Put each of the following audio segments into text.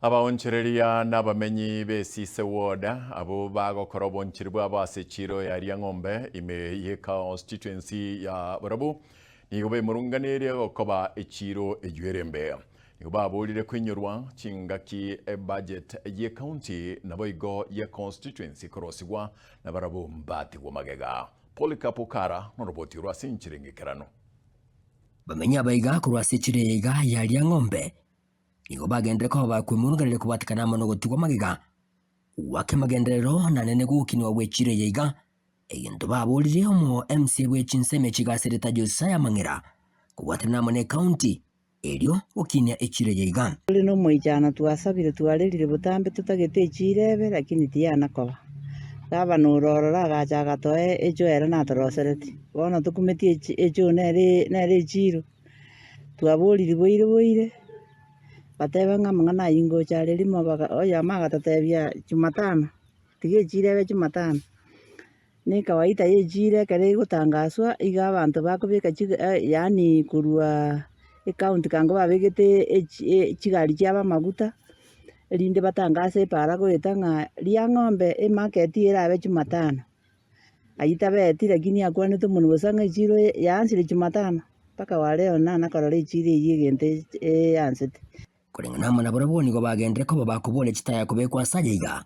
Abaonchereria n'abamenyi b'Esise Ward abo bagokora oboncheri bwabo ase echiro ya Riang'ombe ime ye constituency ya Borabu nigo bemurunganirie gokoba echiro ejwere Mbeya nigo baborire kwinyorwa chingaki budget ye county nabo igo ye constituency korosigwa na Borabu mbatigwa magega Polycarp Okara noroboti rwa sinchirengekerano bamenya baiga kurwase chirega ya Riang'ombe nigo bagendere ko bakwimurunganire kubatikana mono gotigwa magega wake magenderero na nene gukinwa wechire yiga egento baborire omo MC wechinseme chigasereta Josiah Mang'era kubatina mone county elio ukinya echire yiga uri no mwijana twasabire twarerire butambe tutagete echirebe lakini tiana koba baba nurorora gachaga toe ejo era na torosereti bono tukumetie ejo nere echiro twaborire boire bateba ng'amang'ana ingo chale limo baga oya maga tatebia Jumatano tige chirebe Jumatano ni kawaida ye chire kare gutangaswa iga abantu bakubika yani kurwa account kango babegete chigari cyaba maguta rinde batangase para goetanga Riang'ombe market irabe Jumatano ayita beti lakini akwane to muntu bosanga chiro yansire Jumatano paka waleo na korore chire yigente yansite kurengana mona boraboni go bagendere ko bakubole chitaya kubekwa sajiga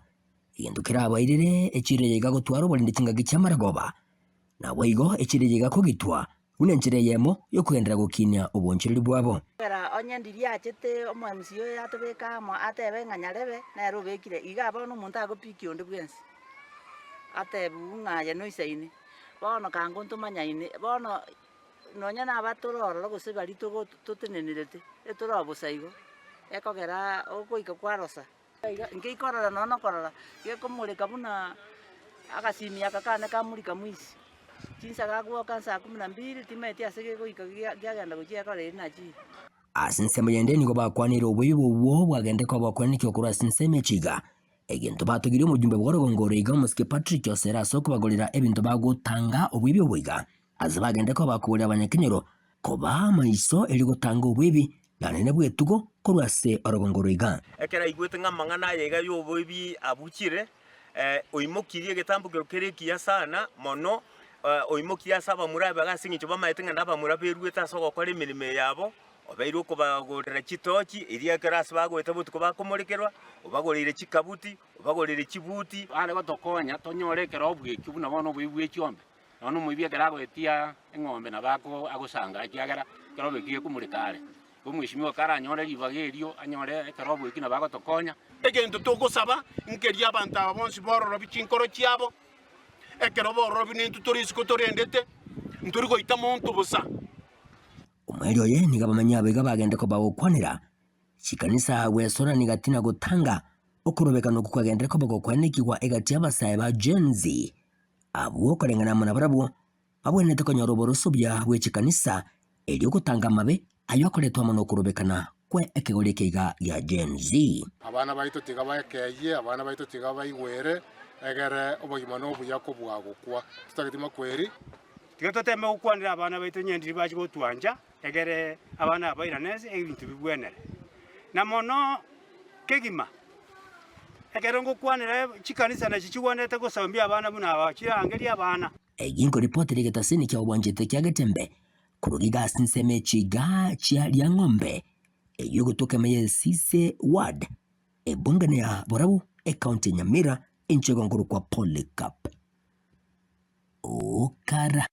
yindukira abairire echire yiga gutwara bolinde kinga cyamaragoba na weigo echire yiga kugitwa unenjire yemo yo kugendera gukinya ubonchiriri bwabo era onyendiri achete omo MCO yatobeka mo atebe nganyarebe na robekire iga bono muntu agopiki onde bwensi atebu ngaye noisaine bono kango ntumanyaine bono nonya na batororo gose bari togo tutenenirete etorobo saigo ekogera okoika kwarosa ngeikorora nono korora gekomurika buna agasimi akakane kamurika mwisi chinsa gagwoka saa 12 timeti asege goika gyagenda gochiakorera nachi asinsemo yende nigo bakwanira obuyibo bwagende ko bakwanikyo kura sinseme chiga egento batugire omujumbe bworogongoro iga Muske Patrick Osera soko bagorera ebintu bagutanga obuyibo bwiga azabagende ko bakubura abanyakenyero ko ba maiso eri gutanga obuyibi nanene bwetugo korwase orogongoro iga ekera igwete ng'amang'ana yega yoboibi abuchire oimokirie getambuke kerekia sana mono oimokia saba murabe gasingicho bamaitenga ndaba murabe rueta soko kore milime yabo obairo ko bagorera chitochi iria karasi bagweta butuko bakomorekerwa obagorire chikabuti obagorire chibuti bale gotokonya tonyorekera obweki buna bono bwibwe chiombe nono mwibye kerago etia eng'ombe na bako agosanga kiagera kerobe kie kumurekare omwishimiwa karanyore libagerio anyore kerobo ikina bagotokonya egento togosaba nkeria abantu abonsi bororo bichinkoro chiabo ekerobo robi nintutorisiko torendete nturi goita muntu busa omwerio ye niga bamanya bega bagende ko bagokwanira chikanisa wesora nigatina gutanga okurobeka no kukagendere ko bagokwanikirwa egati abasaye ba Gen Z abo korengana mona barabo abonete ko nyoroboro subya wechikanisa elyo gutanga mabe ayo akoretwa mono kurobekana kwe ekegori keiga ya Gen Z abana baito tiga baekeye abana baito tiga baigwere egere obogima no buyako bwagukwa tutagitima kweri tiga toteme gukwanira abana baito nyendiri bachi gotwanja egere abana abairanese ebintu bibwenere na mono kegima egere ngokwanira chikanisa na chichiwonete gosambia abana buna abachirangeri abana eginko report rigetasini kya obwanjete kya Getembe kurugiga sinseme chiga chia Riang'ombe eyo gutoka meye Esise Ward ebungane ya Borabu county Nyamira enchego nguru kwa Polycarp Okara.